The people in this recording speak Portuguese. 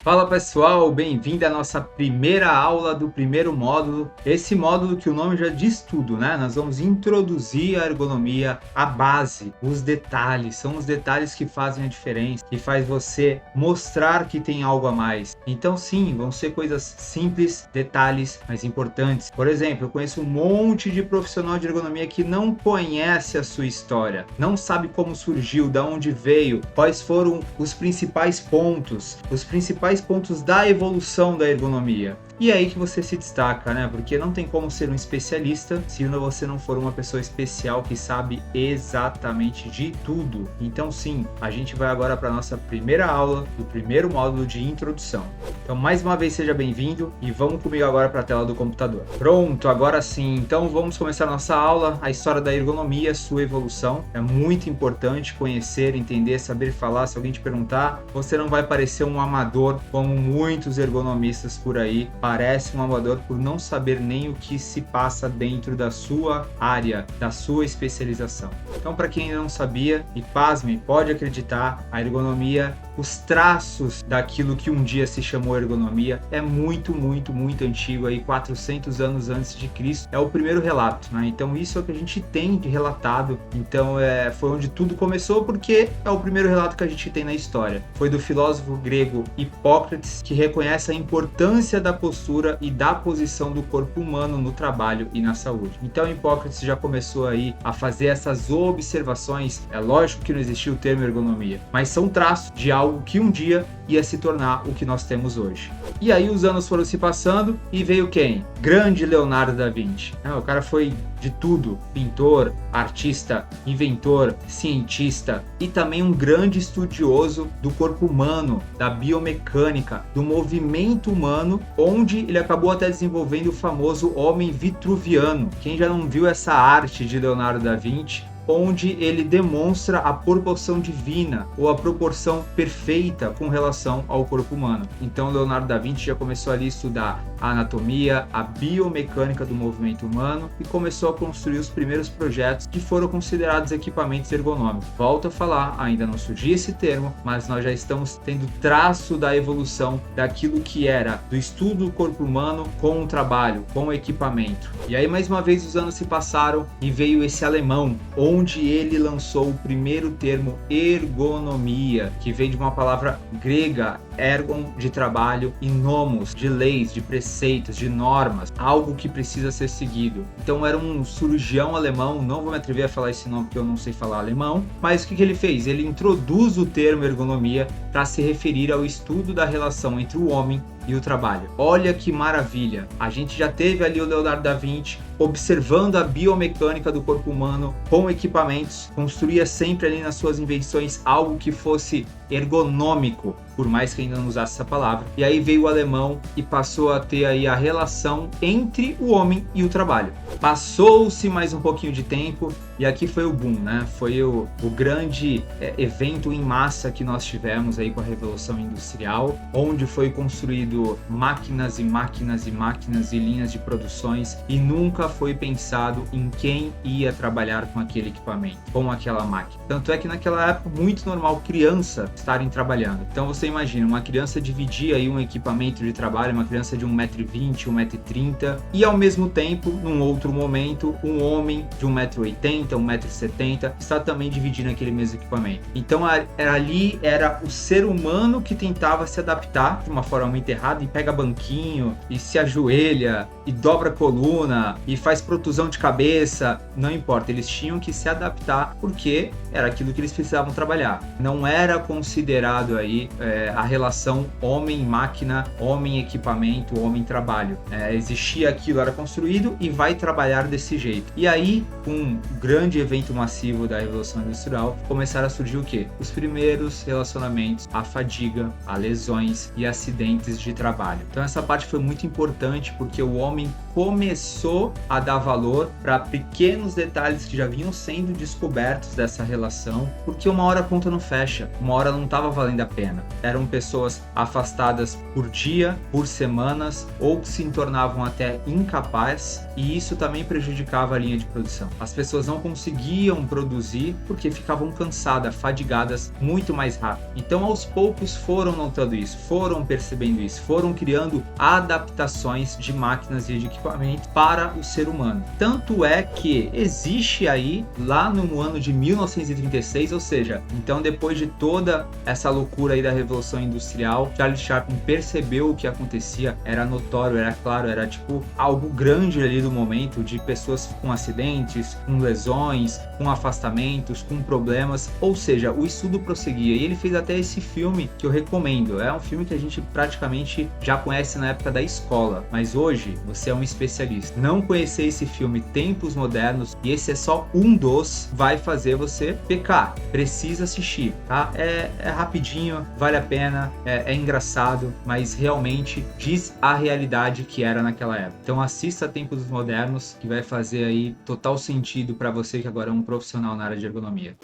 Fala pessoal, bem-vindo à nossa primeira aula do primeiro módulo. Esse módulo que o nome já diz tudo, né? Nós vamos introduzir a ergonomia, a base, os detalhes. São os detalhes que fazem a diferença, que faz você mostrar que tem algo a mais. Então sim, vão ser coisas simples, detalhes, mas importantes. Por exemplo, eu conheço um monte de profissional de ergonomia que não conhece a sua história, não sabe como surgiu, de onde veio, quais foram os principais pontos da evolução da ergonomia. E é aí que você se destaca, né? Porque não tem como ser um especialista se você não for uma pessoa especial que sabe exatamente de tudo. Então sim, a gente vai agora para a nossa primeira aula do primeiro módulo de introdução. Então mais uma vez seja bem-vindo e vamos comigo agora para a tela do computador. Pronto, agora sim. Então vamos começar a nossa aula, a história da ergonomia, sua evolução. É muito importante conhecer, entender, saber falar. Se alguém te perguntar, você não vai parecer um amador como muitos ergonomistas por aí. Parece um amador por não saber nem o que se passa dentro da sua área, da sua especialização. Então, para quem ainda não sabia, e pasme, pode acreditar, a ergonomia, os traços daquilo que um dia se chamou ergonomia, é muito antigo, aí 400 anos antes de Cristo, é o primeiro relato, né? Então isso é o que a gente tem de relatado, então foi onde tudo começou, porque é o primeiro relato que a gente tem na história. Foi do filósofo grego Hipócrates, que reconhece a importância da postura e da posição do corpo humano no trabalho e na saúde. Então Hipócrates já começou aí a fazer essas observações. É lógico que não existia o termo ergonomia, mas são traços de algo que um dia ia se tornar o que nós temos hoje. E aí os anos foram se passando e veio quem? Grande Leonardo da Vinci. O cara foi de tudo: pintor, artista, inventor, cientista e também um grande estudioso do corpo humano, da biomecânica, do movimento humano, onde ele acabou até desenvolvendo o famoso homem vitruviano. Quem já não viu essa arte de Leonardo da Vinci, onde ele demonstra a proporção divina ou a proporção perfeita com relação ao corpo humano. Então Leonardo da Vinci já começou ali a estudar a anatomia, a biomecânica do movimento humano e começou a construir os primeiros projetos que foram considerados equipamentos ergonômicos. Volto a falar, ainda não surgiu esse termo, mas nós já estamos tendo traço da evolução daquilo que era do estudo do corpo humano com o trabalho, com o equipamento. E aí mais uma vez os anos se passaram e veio esse alemão, onde ele lançou o primeiro termo ergonomia, que vem de uma palavra grega, ergon, de trabalho, e nomos, de leis, de preceitos, de normas, algo que precisa ser seguido. Então era um cirurgião alemão, não vou me atrever a falar esse nome porque eu não sei falar alemão, mas o que ele fez? Ele introduz o termo ergonomia para se referir ao estudo da relação entre o homem e o trabalho. Olha que maravilha! A gente já teve ali o Leonardo da Vinci observando a biomecânica do corpo humano com equipamentos, construía sempre ali nas suas invenções algo que fosse ergonômico, por mais que ainda não usasse essa palavra. E aí veio o alemão e passou a ter aí a relação entre o homem e o trabalho. Passou-se mais um pouquinho de tempo e aqui foi o boom, né? Foi o grande evento em massa que nós tivemos aí com a Revolução Industrial, onde foi construído máquinas e máquinas e máquinas e linhas de produções e nunca foi pensado em quem ia trabalhar com aquele equipamento, com aquela máquina. Tanto é que naquela época muito normal criança estarem trabalhando. Então você imagina, uma criança dividir aí um equipamento de trabalho, uma criança de 1,20 m, 1,30 m, e ao mesmo tempo, num outro momento, um homem de 1,80 m, 1,70 m, está também dividindo aquele mesmo equipamento. Então ali era o ser humano que tentava se adaptar de uma forma muito errada e pega banquinho e se ajoelha e dobra a coluna e faz protusão de cabeça, não importa, eles tinham que se adaptar porque era aquilo que eles precisavam trabalhar. Não era considerado aí a relação homem-máquina, homem-equipamento, homem-trabalho. Existia aquilo, era construído e vai trabalhar desse jeito. E aí, com um grande evento massivo da Revolução Industrial, começaram a surgir o quê? Os primeiros relacionamentos à fadiga, a lesões e acidentes de trabalho. Então essa parte foi muito importante porque o homem começou a dar valor para pequenos detalhes que já vinham sendo descobertos dessa relação, porque uma hora a conta não fecha, uma hora não estava valendo a pena. Eram pessoas afastadas por dia, por semanas, ou que se tornavam até incapazes, e isso também prejudicava a linha de produção. As pessoas não conseguiam produzir porque ficavam cansadas, fadigadas muito mais rápido. Então, aos poucos foram notando isso, foram percebendo isso, foram criando adaptações de máquinas e de equipamento para o ser humano. Tanto é que existe aí, lá no ano de 1936, ou seja, então depois de toda essa loucura aí da Revolução Industrial, Charles Chaplin percebeu o que acontecia, era notório, era claro, era tipo algo grande ali do momento, de pessoas com acidentes, com lesões, com afastamentos, com problemas, ou seja, o estudo prosseguia, e ele fez até esse filme que eu recomendo. É um filme que a gente praticamente já conhece na época da escola, mas hoje você é um especialista. Não conhecer esse filme Tempos Modernos, e esse é só um dos, vai fazer você pecar. Precisa assistir, tá? É rapidinho, vale a pena, é engraçado, mas realmente diz a realidade que era naquela época. Então assista Tempos Modernos, que vai fazer aí total sentido para você que agora é um profissional na área de ergonomia.